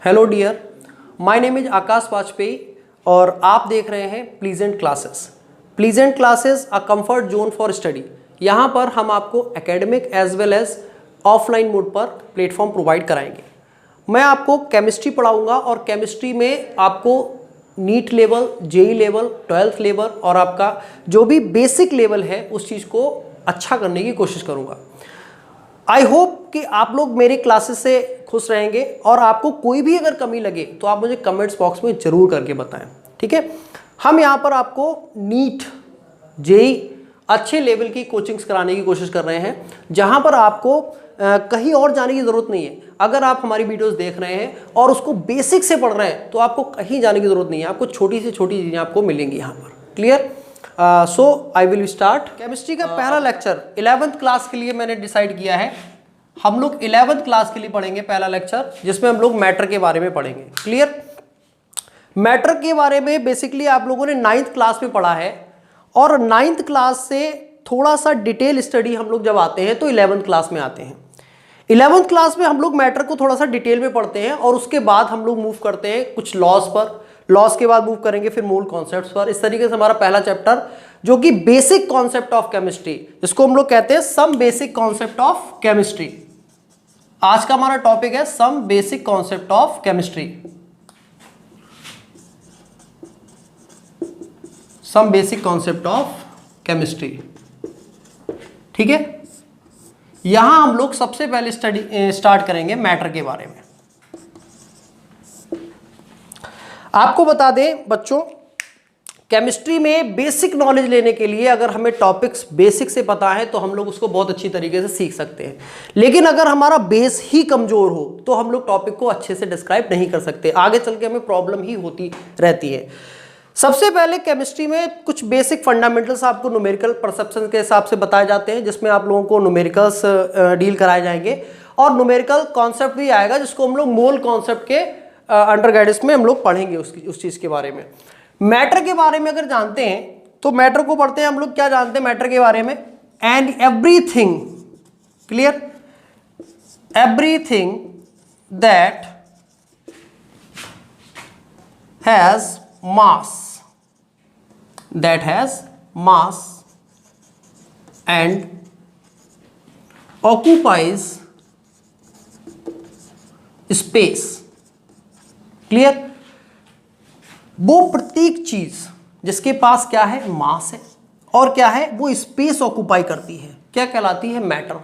Hello dear, my name is Aakash Vajpayee और आप देख रहे हैं pleasant classes. Pleasant classes a comfort zone for study. यहाँ पर हम आपको academic as well as offline mode पर प्लेटफॉर्म प्रोवाइड कराएंगे। मैं आपको केमिस्ट्री पढ़ाऊंगा और केमिस्ट्री में आपको NEET level, JEE level, 12th level और आपका जो भी बेसिक लेवल है उस चीज़ को अच्छा करने की कोशिश करूँगा। आई होप कि आप लोग मेरे क्लासेस से खुश रहेंगे और आपको कोई भी अगर कमी लगे तो आप मुझे कमेंट्स बॉक्स में ज़रूर करके बताएं, ठीक है। हम यहाँ पर आपको नीट, जेई अच्छे लेवल की कोचिंग्स कराने की कोशिश कर रहे हैं, जहाँ पर आपको कहीं और जाने की ज़रूरत नहीं है। अगर आप हमारी वीडियोस देख रहे हैं और उसको बेसिक से पढ़ रहे हैं तो आपको कहीं जाने की ज़रूरत नहीं है, आपको छोटी से छोटी चीज़ें आपको मिलेंगी यहाँ पर। Clear? So I will start. Chemistry का पहला लेक्चर 11th क्लास के लिए मैंने डिसाइड किया है। हम लोग 11th क्लास के लिए पढ़ेंगे पहला लेक्चर, जिसमें हम लोग मैटर के बारे में पढ़ेंगे। क्लियर? मैटर के बारे में बेसिकली आप लोगों ने 9th क्लास में पढ़ा है और 9th क्लास से थोड़ा सा डिटेल स्टडी हम लोग जब आते हैं तो 11th क्लास में आते हैं। 11th क्लास में हम लोग मैटर को थोड़ा सा डिटेल में पढ़ते हैं और उसके बाद हम लोग मूव करते हैं कुछ लॉस पर, लॉस के बाद मूव करेंगे फिर मूल कॉन्सेप्ट्स पर। इस तरीके से हमारा पहला चैप्टर जो कि बेसिक कॉन्सेप्ट ऑफ केमिस्ट्री, जिसको हम लोग कहते हैं some basic concept of chemistry. आज का हमारा टॉपिक है some basic concept of chemistry. Some basic concept of chemistry, ठीक है। यहां हम लोग सबसे पहले स्टार्ट करेंगे मैटर के बारे में। आपको बता दें बच्चों, केमिस्ट्री में बेसिक नॉलेज लेने के लिए अगर हमें टॉपिक्स बेसिक से पता है तो हम लोग उसको बहुत अच्छी तरीके से सीख सकते हैं, लेकिन अगर हमारा बेस ही कमजोर हो तो हम लोग टॉपिक को अच्छे से डिस्क्राइब नहीं कर सकते, आगे चल के हमें प्रॉब्लम ही होती रहती है। सबसे पहले केमिस्ट्री में कुछ बेसिक फंडामेंटल्स आपको न्यूमेरिकल परसेप्शन के हिसाब से बताए जाते हैं, जिसमें आप लोगों को न्यूमेरिकल्स डील कराए जाएंगे और न्यूमेरिकल कॉन्सेप्ट भी आएगा, जिसको हम लोग मोल कॉन्सेप्ट के अंडर गाइडेंस में हम लोग पढ़ेंगे उस चीज़ के बारे में। मैटर के बारे में अगर जानते हैं तो मैटर को पढ़ते हैं हम लोग। क्या जानते हैं मैटर के बारे में? And everything, clear, everything that has mass, that has mass and occupies space, clear। वो प्रत्येक चीज जिसके पास क्या है, मास है, और क्या है, वो स्पेस ऑक्यूपाई करती है, क्या कहलाती है, मैटर।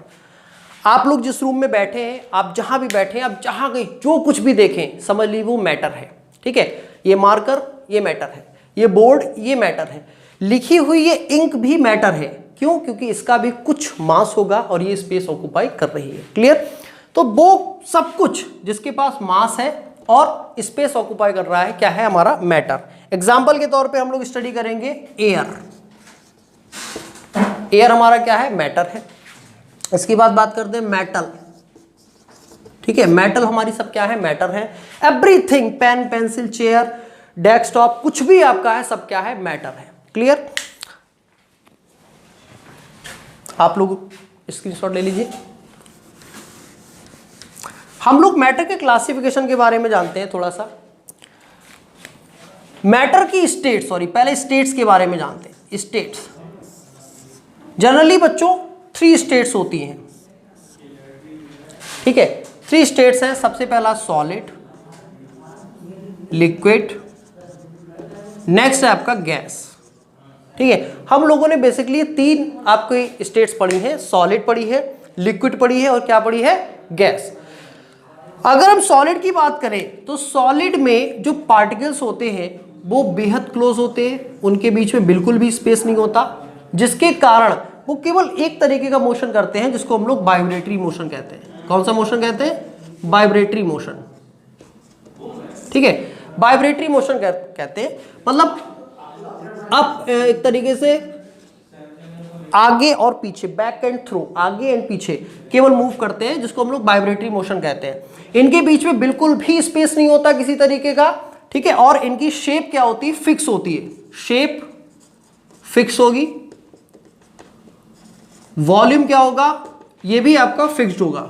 आप लोग जिस रूम में बैठे हैं, आप जहां भी बैठे हैं, आप जहां गए जो कुछ भी देखें समझ लीजिए वो मैटर है, ठीक है। ये मार्कर, ये मैटर है, ये बोर्ड, ये मैटर है, लिखी हुई ये इंक भी मैटर है। क्यों? क्योंकि इसका भी कुछ मास होगा और ये स्पेस ऑक्यूपाई कर रही है। क्लियर? तो वो सब कुछ जिसके पास मास है और स्पेस ऑक्यूपाई कर रहा है, क्या है, हमारा मैटर। एग्जाम्पल के तौर पे हम लोग स्टडी करेंगे एयर। एयर हमारा क्या है, मैटर है। इसके बाद बात करते हैं मेटल, ठीक है। मेटल हमारी सब क्या है, मैटर है। Everything, pen, pencil, chair, desktop, कुछ भी आपका है, सब क्या है, मैटर है। क्लियर? आप लोग स्क्रीनशॉट ले लीजिए। हम लोग मैटर के क्लासिफिकेशन के बारे में जानते हैं थोड़ा सा। मैटर की स्टेट्स, पहले स्टेट्स के बारे में जानते हैं। स्टेट्स जनरली बच्चों 3 स्टेट्स होती हैं, ठीक है। 3 स्टेट्स हैं। सबसे पहला सॉलिड, लिक्विड, नेक्स्ट है आपका गैस, ठीक है। हम लोगों ने बेसिकली 3 आपकी स्टेट्स पढ़ी हैं, सॉलिड पढ़ी है, लिक्विड पढ़ी है और क्या पढ़ी है, गैस। अगर हम सॉलिड की बात करें तो सॉलिड में जो पार्टिकल्स होते हैं वो बेहद क्लोज होते हैं, उनके बीच में बिल्कुल भी स्पेस नहीं होता, जिसके कारण वो केवल एक तरीके का मोशन करते हैं, जिसको हम लोग वाइब्रेटरी मोशन कहते हैं। कौन सा मोशन कहते हैं, वाइब्रेटरी मोशन, ठीक है। वाइब्रेटरी मोशन कहते हैं, मतलब अब एक तरीके से आगे और पीछे, बैक एंड थ्रो, आगे एंड पीछे केवल मूव करते हैं, जिसको हम लोग वाइब्रेटरी मोशन कहते हैं। इनके बीच में बिल्कुल भी स्पेस नहीं होता किसी तरीके का, ठीक है। और इनकी शेप क्या होती है, फिक्स होती है, शेप फिक्स होगी। वॉल्यूम क्या होगा, ये भी आपका फिक्स्ड होगा,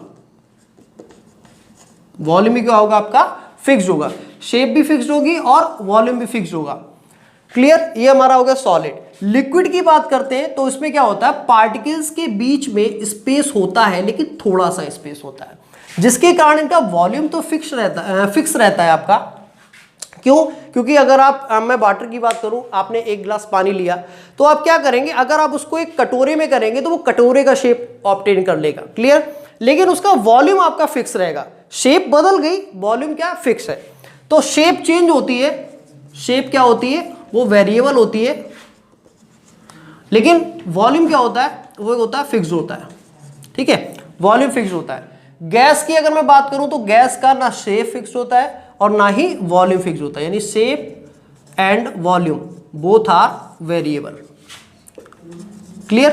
वॉल्यूम भी क्या होगा आपका फिक्स्ड होगा, शेप भी फिक्स्ड होगी और वॉल्यूम भी फिक्स्ड होगा। क्लियर, ये हमारा हो गया सॉलिड। लिक्विड की बात करते हैं तो इसमें क्या होता है, पार्टिकल्स के बीच में स्पेस होता है लेकिन थोड़ा सा स्पेस होता है, जिसके कारण इनका वॉल्यूम तो फिक्स रहता है आपका। क्यों? क्योंकि अगर मैं वाटर की बात करूं, आपने एक गिलास पानी लिया तो आप क्या करेंगे, अगर आप उसको एक कटोरे में करेंगे तो वो कटोरे का शेप ऑब्टेन कर लेगा। क्लियर, लेकिन उसका वॉल्यूम आपका फिक्स रहेगा। शेप बदल गई, वॉल्यूम क्या फिक्स है। तो शेप चेंज होती है, शेप क्या होती है, वो वेरिएबल होती है, लेकिन वॉल्यूम क्या होता है, वो होता है फिक्स होता है। ठीक है, वॉल्यूम फिक्स होता है। गैस की अगर मैं बात करूं तो गैस का ना शेप फिक्स होता है और ना ही वॉल्यूम फिक्स होता है, यानी shape and volume both are variable. Clear,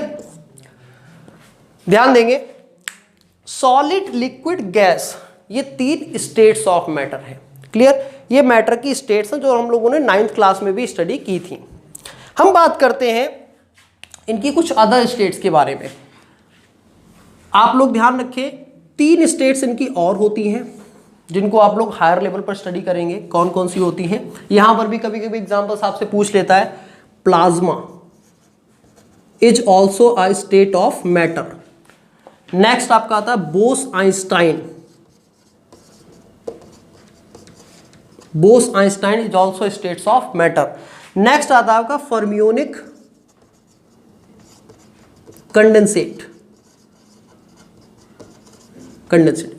ध्यान देंगे, सॉलिड, लिक्विड, गैस, ये 3 स्टेट्स ऑफ मैटर है। क्लियर, ये मैटर की स्टेट्स हैं जो हम लोगों ने 9th क्लास में भी स्टडी की थी। हम बात करते हैं इनकी कुछ अदर स्टेट्स के बारे में। आप लोग ध्यान रखें, 3 स्टेट्स इनकी और होती हैं जिनको आप लोग हायर लेवल पर स्टडी करेंगे। कौन कौन सी होती हैं, यहां पर भी कभी कभी एग्जांपल्स आपसे पूछ लेता है। Plasma is also a state of matter. Next आपका आता है Bose Einstein. Bose Einstein is also states of matter. Next आता है आपका फर्मियोनिक कंडेंसेट।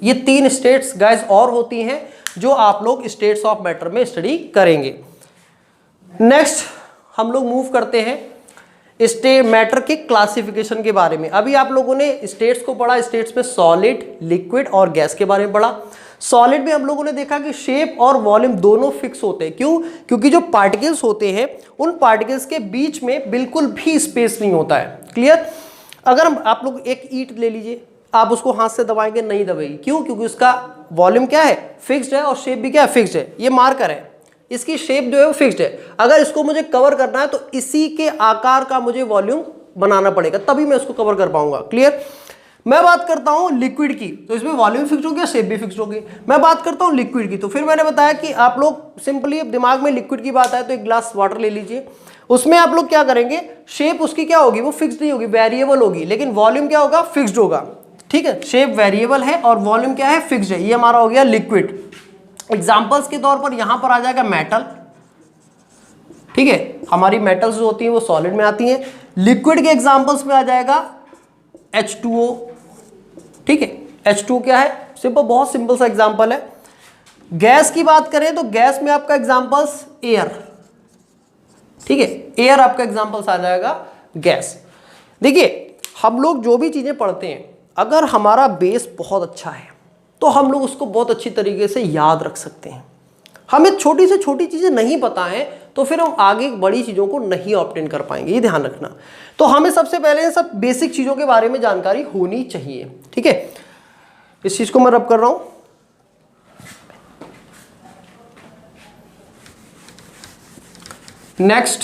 ये 3 स्टेट्स गाइस और होती हैं जो आप लोग स्टेट्स ऑफ मैटर में स्टडी करेंगे। नेक्स्ट हम लोग मूव करते हैं मैटर के क्लासिफिकेशन के बारे में। अभी आप लोगों ने स्टेट्स को पढ़ा, स्टेट्स में सॉलिड, लिक्विड और गैस के बारे में पढ़ा। सॉलिड में हम लोगों ने देखा कि शेप और वॉल्यूम दोनों फिक्स होते हैं। क्यों? क्योंकि जो पार्टिकल्स होते हैं उन पार्टिकल्स के बीच में बिल्कुल भी स्पेस नहीं होता है। क्लियर, अगर आप लोग एक ईंट ले लीजिए, आप उसको हाथ से दबाएंगे, नहीं दबाएगी। क्यों? क्योंकि उसका वॉल्यूम क्या है, फिक्स्ड है, और शेप भी क्या है, फिक्स्ड है। ये मार्कर है, इसकी शेप जो है वो फिक्स्ड है। अगर इसको मुझे कवर करना है तो इसी के आकार का मुझे वॉल्यूम बनाना पड़ेगा, तभी मैं उसको कवर कर पाऊंगा। क्लियर, मैं बात करता हूं लिक्विड की तो इसमें वॉल्यूम फिक्स्ड हो गया, शेप भी फिक्स्ड हो गई। मैं बात करता हूं लिक्विड की तो फिर मैंने बताया कि आप लोग सिंपली दिमाग में लिक्विड की बात आए तो एक ग्लास वाटर ले लीजिए, उसमें आप लोग क्या करेंगे, शेप उसकी क्या होगी, वो फिक्स्ड नहीं होगी, वेरिएबल होगी, लेकिन वॉल्यूम क्या होगा, फिक्स्ड होगा। ठीक है, शेप वेरिएबल है और वॉल्यूम क्या है, फिक्स्ड है। ये हमारा हो गया लिक्विड। एग्जांपल्स के तौर पर यहां पर आ जाएगा मेटल। ठीक है, हमारी मेटल्स जो होती हैं वो सॉलिड में आती हैं। लिक्विड के एग्जांपल्स में आ जाएगा H2O। ठीक है, H2O क्या है, सिंपल, बहुत सिंपल सा एग्जांपल है। गैस की बात करें तो गैस में आपका एग्जांपल्स एयर। ठीक है, एयर आपका एग्जांपल्स आ जाएगा गैस। देखिए, हम लोग जो भी चीजें पढ़ते हैं, अगर हमारा बेस बहुत अच्छा है तो हम लोग उसको बहुत अच्छी तरीके से याद रख सकते हैं। हमें छोटी से छोटी चीजें नहीं पता है तो फिर हम आगे बड़ी चीजों को नहीं ऑब्टेन कर पाएंगे, ये ध्यान रखना। तो हमें सबसे पहले सब बेसिक चीजों के बारे में जानकारी होनी चाहिए। ठीक है, इस चीज को मैं रब कर रहा हूं। Next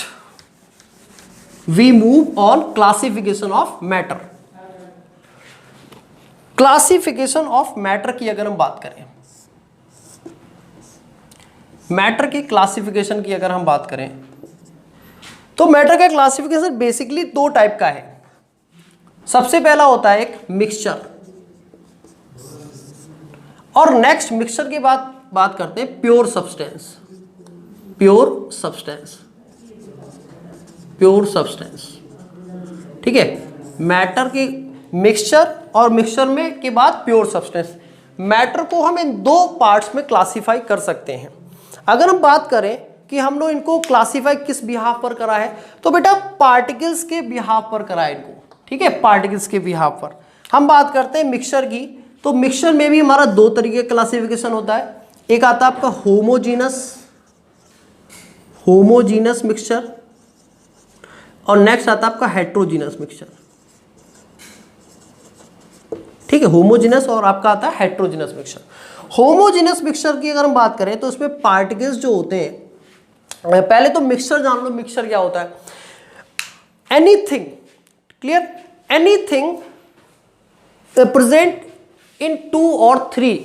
we move on classification of matter. Classification of matter की अगर हम बात करें, मैटर की क्लासिफिकेशन की अगर हम बात करें तो मैटर का क्लासिफिकेशन बेसिकली 2 टाइप का है। सबसे पहला होता है एक मिक्सचर, और नेक्स्ट मिक्सचर के बाद बात करते हैं pure substance. Pure substance, pure substance. ठीक है, मैटर की मिक्सचर और मिक्सचर में के बाद प्योर सब्सटेंस। मैटर को हम इन 2 पार्ट्स में क्लासिफाई कर सकते हैं। अगर हम बात करें कि हम लोग इनको क्लासिफाई किस बिहाफ पर करा है तो बेटा पार्टिकल्स के बिहाफ पर करा है इनको। ठीक है, पार्टिकल्स के बिहाफ पर हम बात करते हैं मिक्सचर की। तो मिक्सचर में भी हमारा 2 तरीके का क्लासिफिकेशन होता है। एक आता है आपका होमोजीनस मिक्सचर, और नेक्स्ट आता है आपका हेट्रोजीनस मिक्सचर। ठीक है, होमोजीनस और आपका आता है हेट्रोजीनस मिक्सचर। होमोजीनस मिक्सचर की अगर हम बात करें तो उसमें पार्टिकल्स जो होते हैं, पहले तो मिक्सचर जान लो, मिक्सचर क्या होता है, anything, clear, anything present in 2 और 3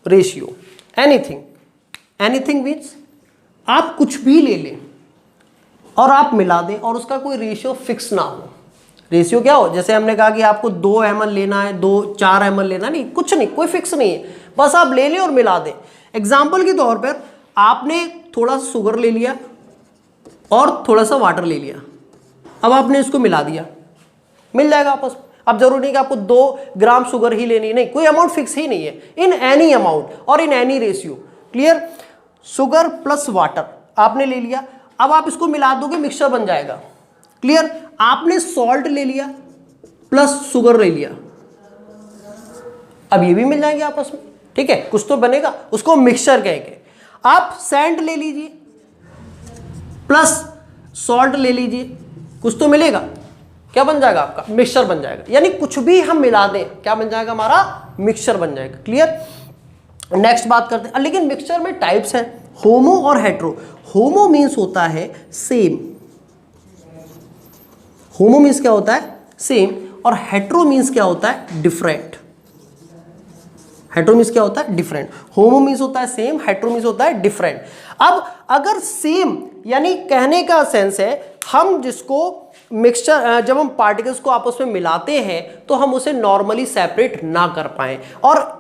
रेशियो, एनीथिंग एनीथिंग मीन्स आप कुछ भी ले लें और आप मिला दें और उसका कोई रेशियो फिक्स ना हो। रेशियो क्या हो, जैसे हमने कहा कि आपको 2 ml लेना है, 4 ml लेना, नहीं, कुछ नहीं, कोई फिक्स नहीं है, बस आप ले लें और मिला दें। एग्जाम्पल के तौर पर आपने थोड़ा सा शुगर ले लिया और थोड़ा सा वाटर ले लिया, अब आपने इसको मिला दिया, मिल जाएगा आपस में। अब जरूरी नहीं कि आपको 2 ग्राम शुगर ही लेनी, नहीं, कोई अमाउंट फिक्स ही नहीं है, इन एनी अमाउंट और in any ratio. Clear? Sugar plus water आपने ले लिया, अब आप इसको मिला दोगे, मिक्सचर बन जाएगा। क्लियर? आपने सॉल्ट ले लिया प्लस शुगर ले लिया, अब ये भी मिल जाएंगे आपस में, ठीक है, कुछ तो बनेगा, उसको मिक्सचर कहेंगे। आप सैंड ले लीजिए प्लस सॉल्ट ले लीजिए, कुछ तो मिलेगा, क्या बन जाएगा आपका? मिक्सचर बन जाएगा। यानी कुछ भी हम मिला दें, क्या बन जाएगा? हमारा मिक्सचर बन जाएगा। क्लियर? नेक्स्ट बात करते हैं, लेकिन मिक्सचर में टाइप्स हैं, होमो और हेट्रो। होमो मीन्स होता है सेम, होमो मीन्स क्या होता है? सेम, और हेट्रो मीन्स क्या होता है? डिफरेंट। हेट्रो मीन्स क्या होता है? डिफरेंट। होमो मीन्स होता है सेम, हेट्रो मीन्स होता है डिफरेंट। अब अगर सेम यानी कहने का सेंस है, हम जिसको मिक्सचर, जब हम पार्टिकल्स को आपस में मिलाते हैं तो हम उसे नॉर्मली सेपरेट ना कर पाए और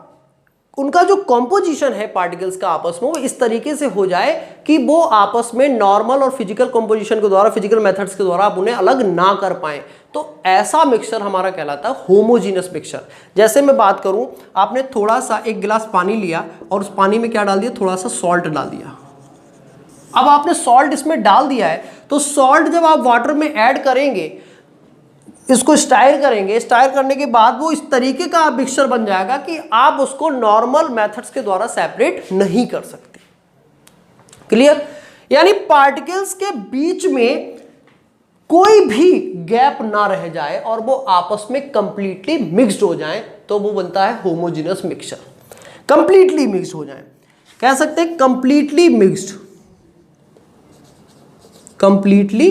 उनका जो कॉम्पोजिशन है पार्टिकल्स का आपस में, वो इस तरीके से हो जाए कि वो आपस में नॉर्मल और फिजिकल कॉम्पोजिशन के द्वारा, फिजिकल मेथड्स के द्वारा आप उन्हें अलग ना कर पाए, तो ऐसा मिक्सचर हमारा कहलाता है होमोजीनियस मिक्सचर। जैसे मैं बात करूं, आपने थोड़ा सा 1 गिलास पानी लिया और उस पानी में क्या डाल दिया? थोड़ा सा सॉल्ट डाल दिया। अब आपने सॉल्ट इसमें डाल दिया है, तो सॉल्ट जब आप वाटर में ऐड करेंगे, इसको स्टायर करेंगे, स्टायर करने के बाद वो इस तरीके का मिक्सचर बन जाएगा कि आप उसको नॉर्मल मेथड्स के द्वारा सेपरेट नहीं कर सकते। क्लियर? यानी पार्टिकल्स के बीच में कोई भी गैप ना रह जाए और वो आपस में कंप्लीटली मिक्स्ड हो जाए, तो वो बनता है होमोजेनियस मिक्सचर। कंप्लीटली मिक्स्ड हो जाए, कह सकते हैं completely mixed, completely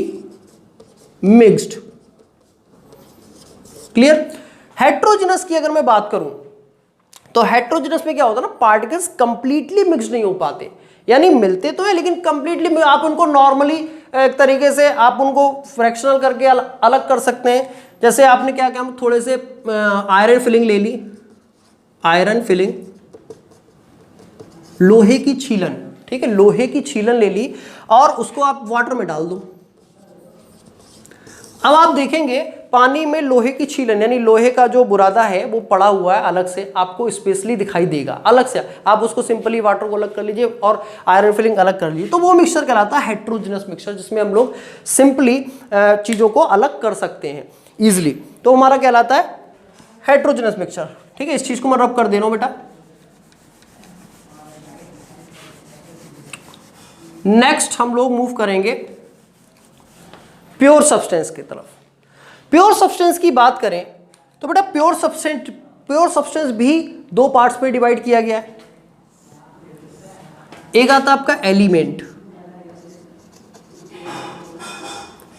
mixed. Clear? Heterogeneous की अगर मैं बात करूं, तो हेट्रोजेनस में क्या होता है ना, पार्टिकल्स कंप्लीटली मिक्स नहीं हो पाते, यानी मिलते तो है लेकिन कंप्लीटली आप उनको नॉर्मली एक तरीके से आप उनको फ्रैक्शनल करके अलग कर सकते हैं। जैसे आपने क्या किया, हम थोड़े से आयरन फिलिंग ले ली, आयरन फिलिंग, लोहे की छीलन, ठीक है, लोहे की छीलन ले ली और उसको आप वाटर में डाल दो। अब आप देखेंगे पानी में लोहे की छीलन यानी लोहे का जो बुरादा है वो पड़ा हुआ है, अलग से आपको स्पेशली दिखाई देगा, अलग से आप उसको सिंपली वाटर को अलग कर लीजिए और आयरन फिलिंग अलग कर लीजिए, तो वो मिक्सचर कहलाता है हेट्रोजेनस मिक्सचर, जिसमें हम लोग सिंपली चीज़ों को अलग कर सकते हैं ईजिली, तो हमारा कहलाता है हेट्रोजेनस मिक्सचर। ठीक है, इस चीज़ को मैं रब कर दे रहा हूँ बेटा। नेक्स्ट हम लोग मूव करेंगे प्योर सब्सटेंस की तरफ। प्योर सब्सटेंस की बात करें तो बेटा प्योर सब्सटेंस भी 2 पार्ट्स में डिवाइड किया गया है। एक आता आपका एलिमेंट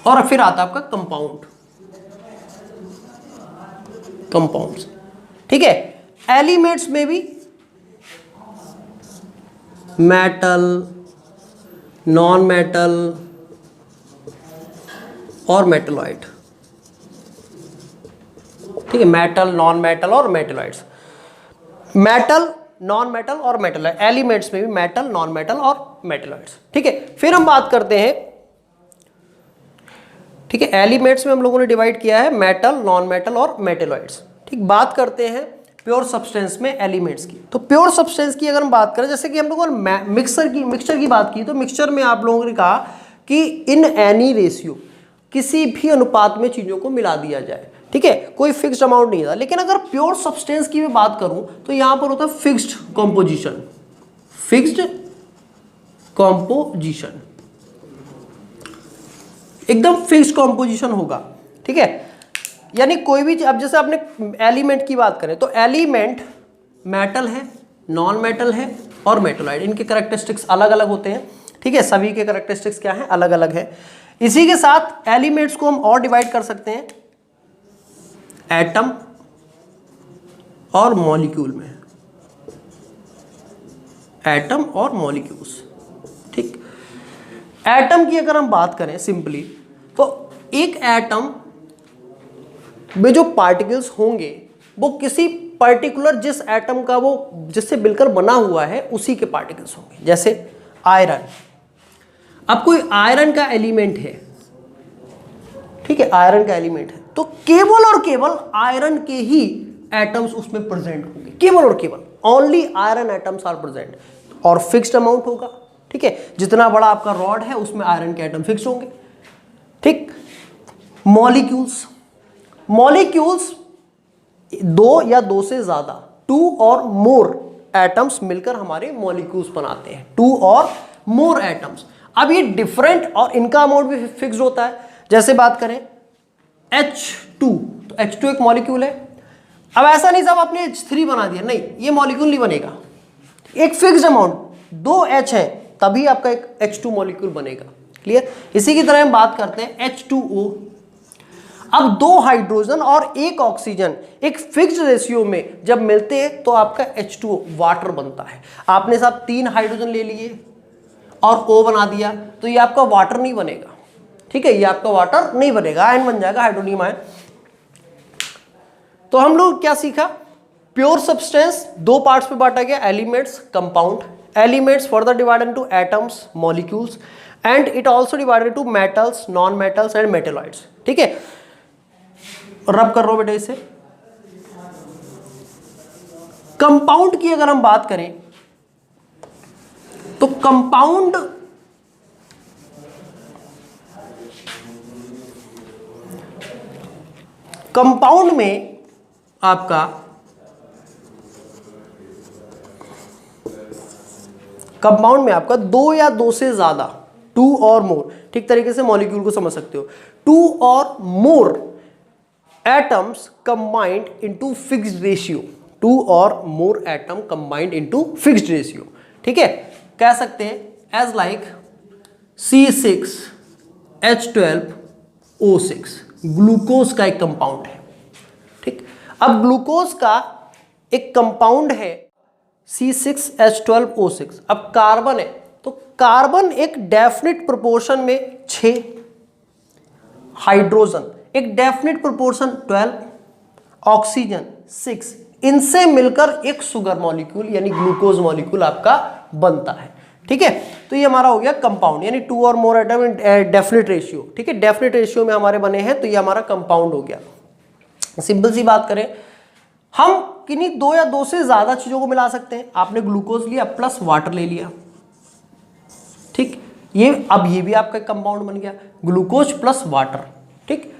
और फिर आता आपका कंपाउंड्स। ठीक है, एलिमेंट्स में भी मेटल, नॉन मेटल और मेटलॉइड। ठीक है, मेटल, नॉन मेटल और मेटलॉइड्स, मेटल, नॉन मेटल और मेटलॉइड, एलिमेंट्स में भी मेटल, नॉन मेटल और मेटलॉइड्स। ठीक है, फिर हम बात करते हैं, ठीक है, एलिमेंट्स में हम लोगों ने डिवाइड किया है मेटल, नॉन मेटल और मेटलॉइड्स। ठीक, बात करते हैं प्योर सब्सटेंस में एलिमेंट्स की। तो प्योर सब्सटेंस की अगर हम बात करें, जैसे कि हम लोगों ने मिक्सचर की बात की, तो मिक्सचर में आप लोगों ने कहा कि इन एनी रेशियो, किसी भी अनुपात में चीजों को मिला दिया जाए। ठीक है, कोई फिक्स्ड अमाउंट नहीं था। लेकिन अगर प्योर सब्सटेंस की भी बात करूं तो यहां पर होता है फिक्स्ड कॉम्पोजिशन, फिक्स्ड कॉम्पोजिशन, एकदम फिक्स्ड कॉम्पोजिशन होगा। ठीक है, यानी कोई भी, अब जैसे आपने एलिमेंट की बात करें तो एलिमेंट मेटल है, नॉन मेटल है और मेटलॉइड, इनके कैरेक्टरिस्टिक्स अलग अलग होते हैं। ठीक है, सभी के कैरेक्टरिस्टिक्स क्या हैं, अलग अलग है। इसी के साथ एलिमेंट्स को हम और डिवाइड कर सकते हैं एटम और मॉलिक्यूल में। एटम और मॉलिक्यूल्स। ठीक, एटम की अगर हम बात करें सिंपली, तो एक एटम में जो पार्टिकल्स होंगे वो किसी पर्टिकुलर जिस एटम का वो जिससे मिलकर बना हुआ है उसी के पार्टिकल्स होंगे। जैसे आयरन, अब कोई आयरन का एलिमेंट है, ठीक है, आयरन का एलिमेंट है, तो केवल और केवल आयरन के ही एटम्स उसमें प्रेजेंट होंगे, केवल और केवल only iron atoms are present, और फिक्स्ड अमाउंट होगा। ठीक है, जितना बड़ा आपका रॉड है उसमें आयरन के एटम फिक्स होंगे। ठीक, मॉलिक्यूल्स, मॉलिक्यूल्स दो या दो से ज्यादा, टू और मोर एटम्स मिलकर हमारे मॉलिक्यूल्स बनाते हैं, टू और मोर एटम्स। अब ये डिफरेंट और इनका अमाउंट भी फिक्स्ड होता है। जैसे बात करें H2, तो H2 एक मॉलिक्यूल है। अब ऐसा नहीं साहब आपने H3 बना दिया, नहीं, ये मॉलिक्यूल नहीं बनेगा, एक फिक्स्ड अमाउंट, 2 H है तभी आपका एक H2 मॉलिक्यूल बनेगा। क्लियर? इसी की तरह हम बात करते हैं H2O। अब 2 हाइड्रोजन और 1 ऑक्सीजन एक फिक्स्ड रेशियो में जब मिलते हैं तो आपका H2O वाटर बनता है। आपने साहब 3 हाइड्रोजन ले लिए और O बना दिया तो ये आपका वाटर नहीं बनेगा। ठीक है, ये आपका वाटर नहीं बनेगा, आयन बन जाएगा, हाइड्रोनियम आयन। तो हम लोग क्या सीखा? प्योर सब्सटेंस 2 पार्ट्स में बांटा गया, elements, compound. Elements further divided into atoms, molecules, and it also divided into metals, non metals and metalloids. ठीक है, रब कर रहा हूं बेटा इसे। कंपाउंड की अगर हम बात करें तो कंपाउंड में आपका कंपाउंड में आपका 2 या 2 से ज्यादा, 2 और मोर, ठीक तरीके से मॉलिक्यूल को समझ सकते हो, 2 और मोर atoms combined into fixed ratio, 2 और मोर atom combined into fixed ratio. ठीक है, कह सकते हैं एज लाइक C6H12O6 ग्लूकोज का एक कंपाउंड है। ठीक, अब ग्लूकोज का एक कंपाउंड है C6H12O6। अब कार्बन है तो कार्बन एक डेफिनेट प्रोपोर्शन में 6, हाइड्रोजन एक डेफिनेट प्रोपोर्शन 12, ऑक्सीजन 6, इनसे मिलकर एक शुगर मॉलिक्यूल यानी ग्लूकोज मॉलिक्यूल आपका बनता है। ठीक है, तो ये हमारा हो गया कंपाउंड, यानी 2 और मोर एटम इन डेफिनेट रेशियो। ठीक है, डेफिनेट रेशियो में हमारे बने हैं तो ये हमारा कंपाउंड हो गया। सिंपल सी बात करें, हम किन्हीं 2 या 2 से ज्यादा चीजों को मिला सकते हैं। आपने ग्लूकोज लिया प्लस वाटर ले लिया, ठीक, ये अब ये भी आपका कंपाउंड बन गया, ग्लूकोज प्लस वाटर। ठीक,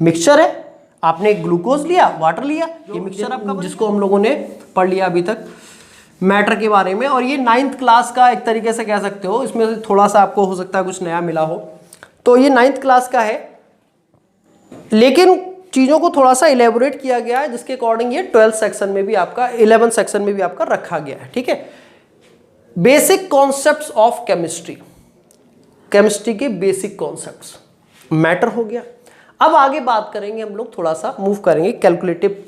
मिक्सचर है, आपने ग्लूकोज लिया वाटर लिया, ये मिक्सचर आपका, जिसको हम लोगों ने पढ़ लिया अभी तक मैटर के बारे में। और ये 9th क्लास का एक तरीके से कह सकते हो, इसमें से थोड़ा सा आपको हो सकता है कुछ नया मिला हो, तो ये 9th क्लास का है, लेकिन चीज़ों को थोड़ा सा इलेबोरेट किया गया है जिसके अकॉर्डिंग ये 12th सेक्शन में भी आपका, 11th सेक्शन में भी आपका रखा गया है। ठीक है, basic concepts of chemistry, chemistry के बेसिक कॉन्सेप्ट्स, मैटर हो गया। अब आगे बात करेंगे हम लोग, थोड़ा सा मूव करेंगे कैलकुलेटिव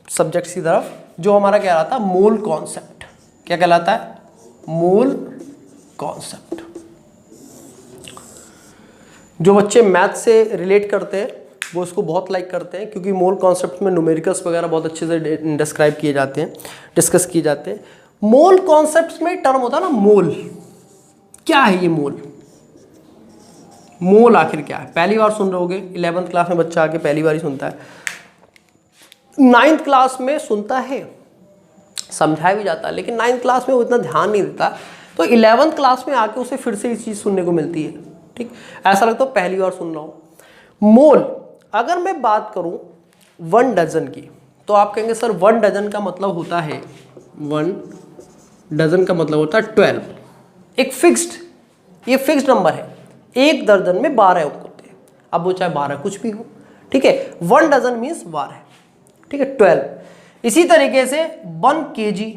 सब्जेक्ट्स की तरफ, जो हमारा क्या रहा था, मोल कॉन्सेप्ट। क्या कहलाता है? Mole concept. जो बच्चे मैथ से रिलेट करते हैं वो इसको बहुत लाइक करते हैं, क्योंकि मोल कॉन्सेप्ट में न्यूमेरिकल्स वगैरह बहुत अच्छे से डिस्क्राइब किए जाते हैं, डिस्कस किए जाते हैं। मोल कॉन्सेप्ट में टर्म होता है ना मोल। क्या है ये मोल? मोल आखिर क्या है? पहली बार सुन रहे होगे, 11th क्लास में बच्चा आके पहली बार ही सुनता है, 9th क्लास में सुनता है, समझाया भी जाता है, लेकिन 9th क्लास में वो इतना ध्यान नहीं देता, तो 11th क्लास में आके उसे फिर से ये चीज़ सुनने को मिलती है। ठीक, ऐसा लगता है पहली बार सुन रहा हूँ। मोल, अगर मैं बात करूँ 1 डजन की, तो आप कहेंगे सर 1 डजन का मतलब होता है, 1 डजन का मतलब होता है 12, एक फिक्स्ड, ये फिक्स्ड नंबर है, 1 दर्जन में 12 होते हैं, अब वो चाहे 12 कुछ भी हो। ठीक है, 1 डजन मीन्स 12, ठीक है, 12। इसी तरीके से 1 kg,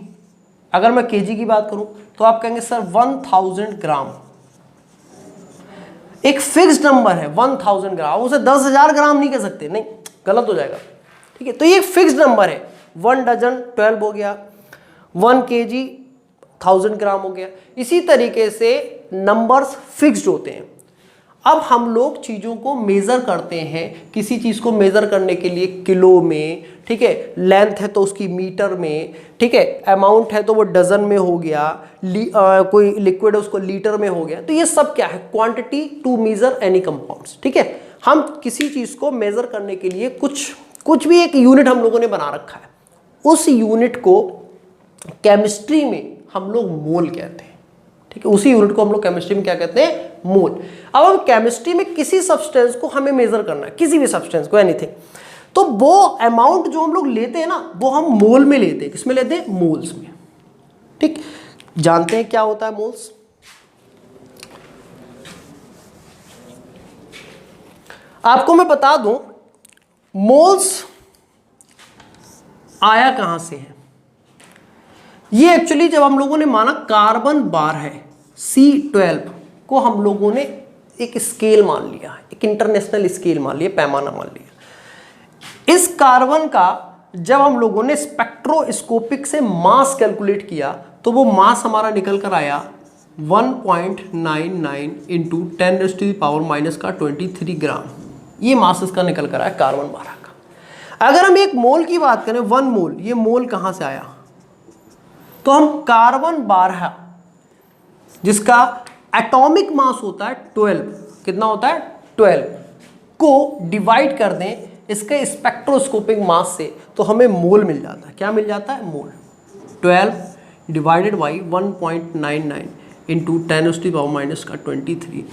अगर मैं kg की बात करूं तो आप कहेंगे सर 1000 ग्राम, एक फिक्स्ड नंबर है 1000 ग्राम, उसे 10,000 ग्राम नहीं कह सकते, नहीं, गलत हो जाएगा। ठीक है, तो ये फिक्स्ड नंबर है, 1 डजन 12 हो गया, 1 kg 1000 ग्राम हो गया। इसी तरीके से नंबर्स फिक्स्ड होते हैं। अब हम लोग चीज़ों को मेज़र करते हैं, किसी चीज़ को मेज़र करने के लिए किलो में, ठीक है, लेंथ है तो उसकी मीटर में, ठीक है, अमाउंट है तो वो डजन में हो गया, कोई लिक्विड है उसको लीटर में हो गया। तो ये सब क्या है, quantity to measure any compounds, ठीक है। हम किसी चीज़ को मेज़र करने के लिए कुछ भी एक यूनिट हम लोगों ने बना रखा है, उस यूनिट को केमिस्ट्री में हम लोग मोल कहते हैं, ठीक है। उसी यूनिट को हम लोग केमिस्ट्री में क्या कहते हैं, मोल। अब हम केमिस्ट्री में किसी सब्सटेंस को हमें मेजर करना है, किसी भी सब्सटेंस को, एनीथिंग, तो वो अमाउंट जो हम लोग लेते हैं ना, वो हम मोल में लेते हैं। किसमें लेते हैं, मोल्स में, ठीक। जानते हैं क्या होता है मोल्स? आपको मैं बता दूं मोल्स आया कहां से है। ये एक्चुअली जब हम लोगों ने माना कार्बन 12 है, C12 को हम लोगों ने एक स्केल मान लिया, एक इंटरनेशनल स्केल मान लिया, पैमाना मान लिया। इस कार्बन का जब हम लोगों ने स्पेक्ट्रोस्कोपिक से मास कैलकुलेट किया तो वो मास हमारा निकल कर आया 1.99 इंटू 10⁻⁻23 ग्राम। ये मास इसका निकल कर आया कार्बन 12 का। अगर हम एक मोल की बात करें, 1 मोल, ये मोल कहां से आया, तो हम कार्बन 12 जिसका एटॉमिक मास होता है 12, कितना होता है 12, को डिवाइड कर दें इसके स्पेक्ट्रोस्कोपिक मास से तो हमें मोल मिल जाता है। क्या मिल जाता है, मोल। 12 डिवाइडेड बाई 1.99 इंटू 10⁻⁻23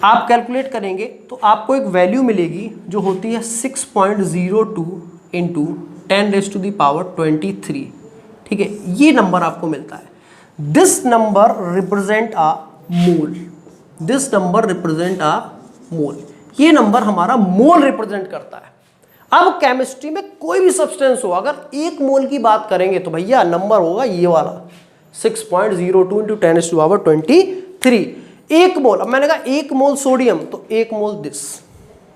आप कैलकुलेट करेंगे तो आपको एक वैल्यू मिलेगी जो होती है 6.02 इंटू 10⁻23, ठीक है। ये नंबर आपको मिलता है। This number represent a mole, this number represent a mole. ये नंबर हमारा मोल रिप्रेजेंट करता है। अब केमिस्ट्री में कोई भी सब्सटेंस हो, अगर 1 मोल की बात करेंगे तो भैया नंबर होगा ये वाला 6.02 इंटू 10⁻23। 1 मोल, अब मैंने कहा 1 मोल सोडियम तो 1 मोल दिस,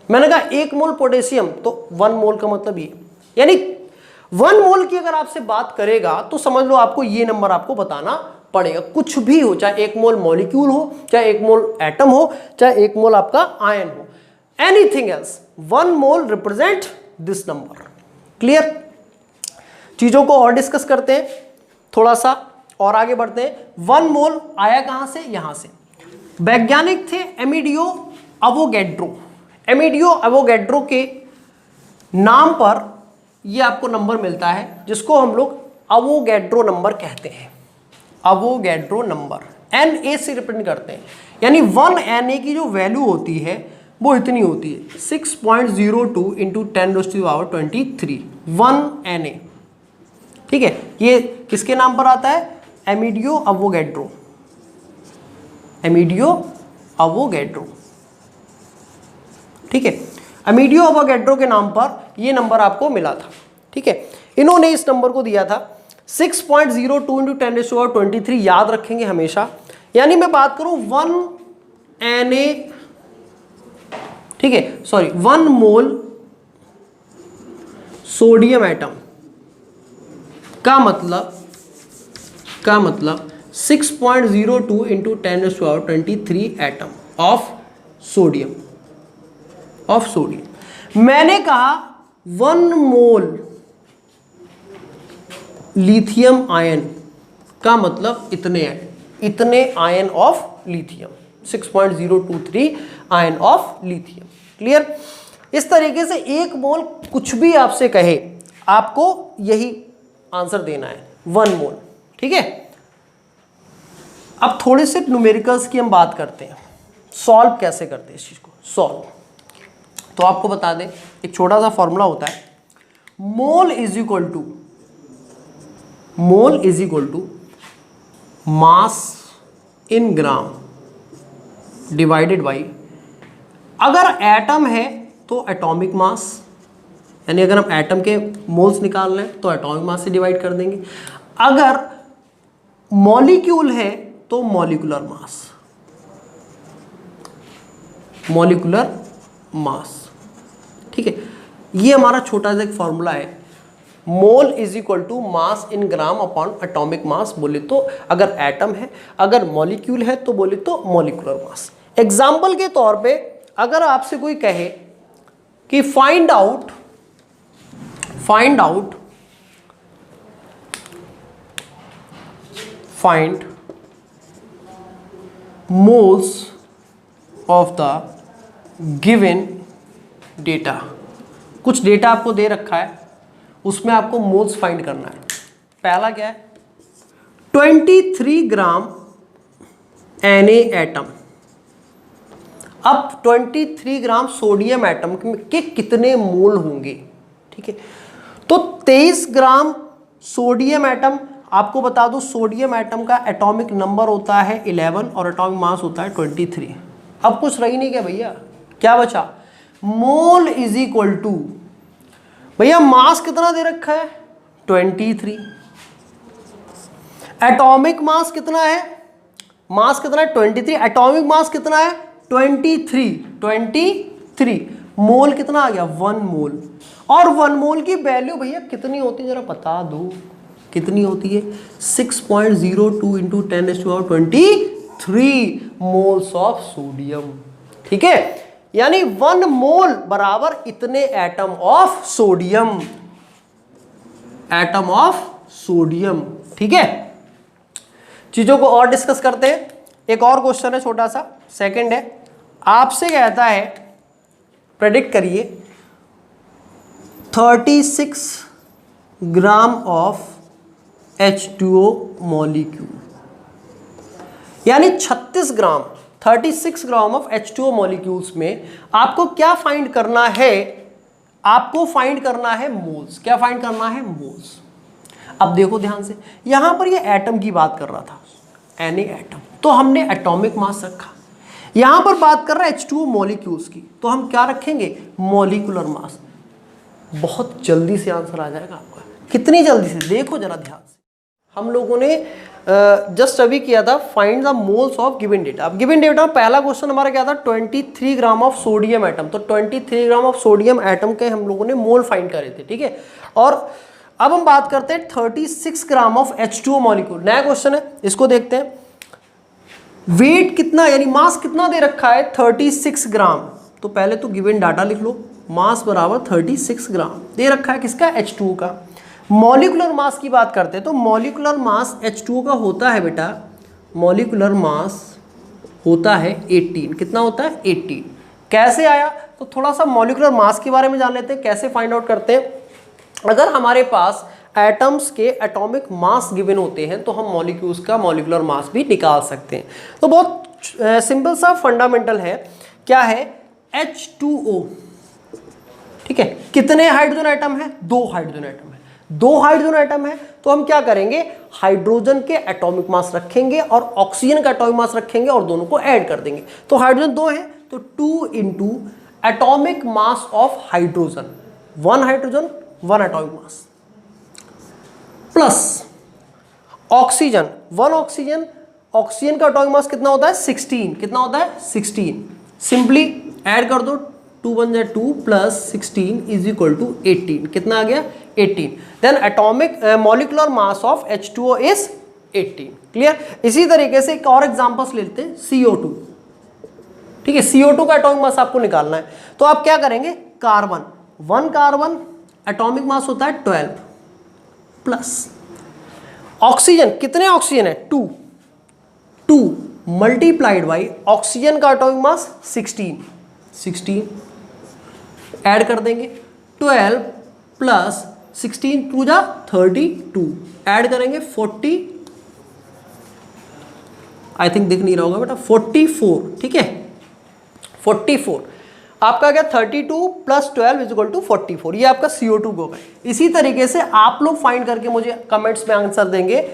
मैंने कहा 1 मोल पोटेशियम तो 1 मोल का मतलब ये, यानी 1 मोल की अगर आपसे बात करेगा तो समझ लो आपको ये नंबर आपको बताना पड़ेगा। कुछ भी हो, चाहे 1 मोल मॉलिक्यूल हो, चाहे 1 मोल एटम हो, चाहे 1 मोल आपका आयन हो, anything else, 1 mole represent this number. Clear? चीजों को और डिस्कस करते हैं, थोड़ा सा और आगे बढ़ते हैं। 1 मोल आया कहां से, यहां से। वैज्ञानिक थे एमिडियो अवोगैड्रो। एमिडियो अवोगैड्रो के नाम पर ये आपको नंबर मिलता है जिसको हम लोग अवोगैड्रो नंबर कहते हैं। अवोगैड्रो नंबर Na से रिप्रेजेंट करते हैं, यानी 1 Na की जो वैल्यू होती है वो इतनी होती है 6.02 इंटू 10⁻23 1 Na, ठीक है। ये किसके नाम पर आता है, एमिडियो अवोगैड्रो, एमिडियो अवोगैड्रो, ठीक है। एमिडियो अवोगैड्रो के नाम पर ये नंबर आपको मिला था, ठीक है। इन्होंने इस नंबर को दिया था 6.02 इंटू 10⁻23, याद रखेंगे हमेशा। यानी मैं बात करूं 1 Na, ठीक है, सॉरी 1 मोल सोडियम एटम का मतलब 6.02 इंटू 10⁻23 एटम ऑफ सोडियम, मैंने कहा 1 मोल लिथियम आयन का मतलब इतने ion of lithium, 6.023 ion of lithium. Clear? इस तरीके से 1 मोल कुछ भी आपसे कहे आपको यही आंसर देना है, 1 मोल, ठीक है। अब थोड़े से न्यूमेरिकल्स की हम बात करते हैं, सॉल्व कैसे करते हैं इस चीज को, सॉल्व। तो आपको बता दें एक छोटा सा फॉर्मूला होता है, mole is equal to mass in gram divided by, अगर एटम है तो एटॉमिक मास, यानी अगर हम एटम के मोल्स निकाल रहे हैं तो एटॉमिक मास से डिवाइड कर देंगे, अगर मॉलिक्यूल है तो मॉलिक्यूलर मास, ठीक है। ये हमारा छोटा सा एक फॉर्मूला है, mole is equal to mass in gram upon atomic mass बोले तो अगर एटम है, अगर मॉलिक्यूल है तो बोले तो मॉलिक्यूलर मास। एग्जाम्पल के तौर पे अगर आपसे कोई कहे कि find out find moles of the given data, कुछ डेटा आपको दे रखा है, उसमें आपको मोल्स फाइंड करना है। पहला क्या है, 23 ग्राम Na एटम। अब 23 ग्राम सोडियम एटम के कितने मोल होंगे, ठीक है। तो 23 ग्राम सोडियम एटम, आपको बता दूं सोडियम एटम का एटॉमिक नंबर होता है 11 और एटॉमिक मास होता है 23। अब कुछ रही नहीं क्या भैया, क्या बचा, मोल इज इक्वल टू, भैया मास कितना दे रखा है 23, एटॉमिक मास कितना है, मास कितना है 23, एटॉमिक मास कितना है 23, मोल कितना आ गया 1 मोल। और 1 मोल की वैल्यू भैया कितनी होती है जरा बता दो, कितनी होती है 6.02 इंटू 10⁻23 मोल्स ऑफ सोडियम, ठीक है। यानी 1 मोल बराबर इतने एटम ऑफ सोडियम, ठीक है। चीजों को और डिस्कस करते हैं। एक और क्वेश्चन है छोटा सा, सेकंड है, आपसे कहता है प्रेडिक्ट करिए 36 ग्राम ऑफ H2O मॉलिक्यूल, यानी 36 ग्राम ऑफ H2O मॉलिक्यूल्स में आपको क्या फाइंड करना है, आपको फाइंड करना है मोल्स। क्या फाइंड करना है, मोल्स। अब देखो ध्यान से, यहां पर ये एटम की बात कर रहा था, Na एटम, तो हमने एटॉमिक मास रखा। यहां पर बात कर रहा है H2O मॉलिक्यूल्स की, तो हम क्या रखेंगे, मॉलिक्यूलर मास। बहुत जल्दी से आंसर आ जाएगा आपका, कितनी जल्दी से, देखो जरा ध्यान से। हम लोगों ने जस्ट अभी किया था find the moles of given data. अब गिवन डेटा पहला क्वेश्चन हमारा क्या था, 23 ग्राम ऑफ सोडियम एटम, तो 23 ग्राम ऑफ सोडियम एटम के हम लोगों ने मोल फाइंड करे थे, ठीक है। और अब हम बात करते हैं 36 ग्राम ऑफ H2O मॉलिक्यूल, नया क्वेश्चन है, इसको देखते हैं। वेट कितना, यानी मास कितना दे रखा है 36 ग्राम, तो पहले तो गिवन डाटा लिख लो, मास बराबर 36 ग्राम दे रखा है, किसका, H2O का। मॉलिक्यूलर मास की बात करते हैं तो मॉलिक्यूलर मास H2O का होता है बेटा, मॉलिक्यूलर मास होता है 18, कितना होता है 18। कैसे आया, तो थोड़ा सा मॉलिक्यूलर मास के बारे में जान लेते हैं, कैसे फाइंड आउट करते हैं। अगर हमारे पास एटम्स के एटॉमिक मास गिवन होते हैं तो हम मॉलिक्यूल्स का मॉलिक्यूलर मास भी निकाल सकते हैं। तो बहुत सिंपल सा फंडामेंटल है, क्या है, H2O, ठीक है। कितने हाइड्रोजन एटम है, 2 हाइड्रोजन एटम है, 2 हाइड्रोजन एटम है, तो हम क्या करेंगे, हाइड्रोजन के एटॉमिक मास रखेंगे और ऑक्सीजन का एटॉमिक मास रखेंगे और दोनों को ऐड कर देंगे। तो हाइड्रोजन 2 है, तो 2 into atomic mass of hydrogen, 1 hydrogen 1 atomic mass, plus oxygen 1 oxygen, oxygen का एटॉमिक मास कितना होता है 16, कितना होता है 16। सिंपली ऐड कर दो, 2 1 जा 2 प्लस 16 इज इक्वल टू 18, कितना आ गया 18। Then atomic molecular mass of H2O is 18, clear. इसी तरीके से एक और एग्जांपल्स लेते हैं, CO2, ठीक है। CO2 का एटॉमिक मास आपको निकालना है, तो आप क्या करेंगे, कार्बन 1 कार्बन एटॉमिक मास होता है 12, प्लस ऑक्सीजन, कितने ऑक्सीजन है 2 मल्टीप्लाइड बाई ऑक्सीजन का एटॉमिक मास 16 ऐड कर देंगे, 12 प्लस 16 2 जा 32 ऐड करेंगे 40, आई थिंक दिख नहीं रहा होगा बेटा, 44, ठीक है 44। आपका क्या 32 प्लस 12 इज इक्वल टू 44, ये आपका CO2 को है। इसी तरीके से आप लोग फाइंड करके मुझे कमेंट्स में आंसर देंगे,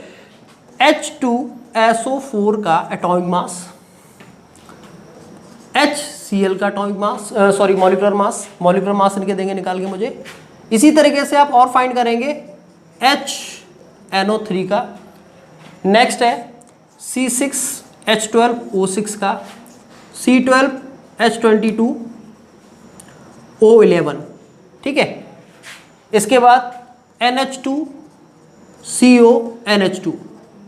H2SO4 का एटॉमिक मास, HCl का atomic mass, sorry molecular mass इनके देंगे निकाल के मुझे। इसी तरीके से आप और फाइंड करेंगे HNO3 का, नेक्स्ट है C6H12O6 का, C12H22O11, ठीक है। इसके बाद NH2CONH2,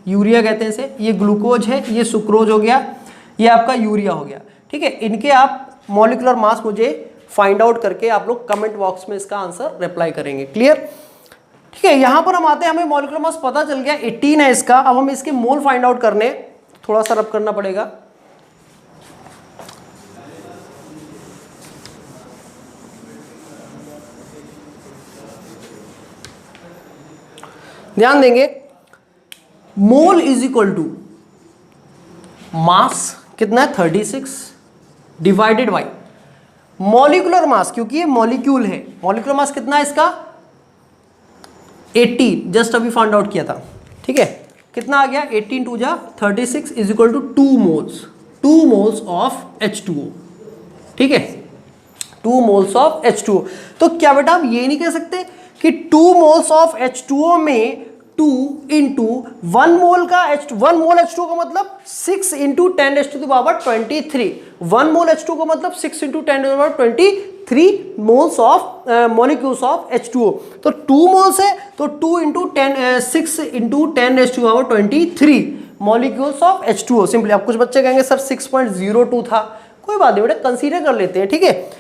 यूरिया कहते हैं इसे। ये ग्लूकोज है, ये सुक्रोज हो गया, ये आपका यूरिया हो गया। ठीक है, इनके आप मॉलिक्यूलर मास मुझे फाइंड आउट करके आप लोग कमेंट बॉक्स में इसका आंसर रिप्लाई करेंगे। क्लियर? ठीक है, यहां पर हम आते हैं, हमें मॉलिक्यूलर मास पता चल गया 18 है इसका। अब हम इसके मोल फाइंड आउट करने, थोड़ा सा रब करना पड़ेगा। ध्यान देंगे, mole is equal to mass कितना है 36 डिवाइडेड बाई मॉलिक्यूलर मास, क्योंकि ये मॉलिक्यूल है। मॉलिक्यूलर मास कितना है इसका 18, जस्ट अभी फाइंड आउट किया था। ठीक है, कितना आ गया 18 टू जा 36 is equal to 2 moles of H2O। ठीक है, 2 मोल्स ऑफ H2O। तो क्या बेटा आप ये नहीं कह सकते कि 2 मोल्स ऑफ H2O में 2 इंटू 1 मोल का 1 मोल H2O का मतलब 6 इंटू 10⁻23। 1 मोल H2O का मतलब 6 into 10⁻23 moles of molecules of H2O। तो 2 मोल्स है तो 2 into 6 into 10⁻23 molecules of H2O। Simply, आप कुछ बच्चे कहेंगे सर 6.02 था, कोई बात नहीं बेटा, कंसीडर कर लेते हैं। ठीक है,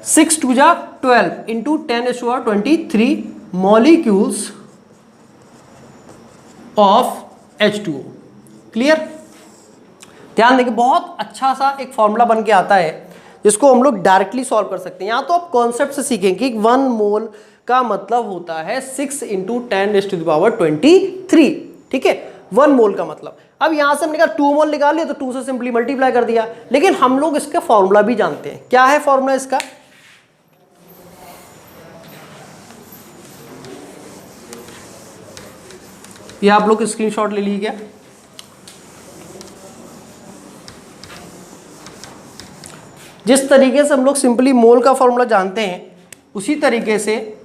6 2 जा 12 into 10⁻23 molecules of H2O। Clear? ध्यान देंगे, बहुत अच्छा सा एक फॉर्मूला बन के आता है जिसको हम लोग डायरेक्टली सॉल्व कर सकते हैं। यहाँ तो आप कॉन्सेप्ट से सीखेंगे कि 1 मोल का मतलब होता है 6 इंटू 10⁻23। ठीक है, 1 मोल का मतलब। अब यहाँ से हमने कहा 2 मोल निकाल लिया तो 2 से सिंपली मल्टीप्लाई कर दिया, लेकिन हम लोग इसका फॉर्मूला भी जानते हैं। क्या है फॉर्मूला इसका? ये आप लोग स्क्रीनशॉट ले लीजिए। जिस तरीके से हम लोग सिंपली मोल का फॉर्मूला जानते हैं, उसी तरीके से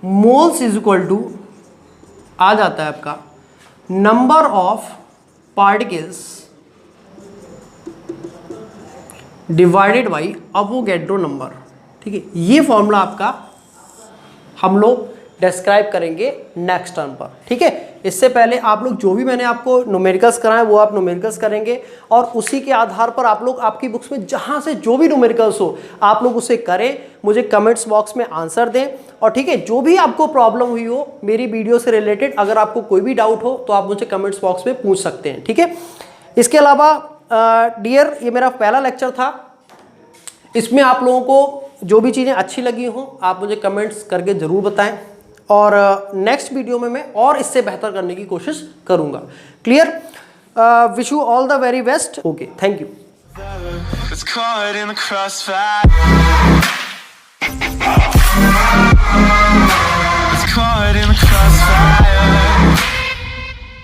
मोल्स इज इक्वल टू आ जाता है आपका number of particles divided by Avogadro number. ठीक है, ये फॉर्मूला आपका हम लोग डिस्क्राइब करेंगे नेक्स्ट टर्म पर। ठीक है, इससे पहले आप लोग जो भी मैंने आपको न्यूमेरिकल्स कराए वो आप न्यूमेरिकल्स करेंगे, और उसी के आधार पर आप लोग आपकी बुक्स में जहां से जो भी न्यूमेरिकल्स हो आप लोग उसे करें, मुझे कमेंट्स बॉक्स में आंसर दें। और ठीक है, जो भी आपको प्रॉब्लम हुई हो मेरी वीडियो से रिलेटेड, अगर आपको कोई भी डाउट हो तो आप मुझे कमेंट्स बॉक्स में पूछ सकते हैं। ठीक है, इसके अलावा डियर, ये मेरा पहला लेक्चर था, इसमें आप लोगों को जो भी चीज़ें अच्छी लगी हों आप मुझे कमेंट्स करके ज़रूर बताएं, और नेक्स्ट वीडियो में मैं और इससे बेहतर करने की कोशिश करूंगा। Clear? Wish you all the very best. Okay, thank you. It's caught in the crossfire. It's caught in the crossfire.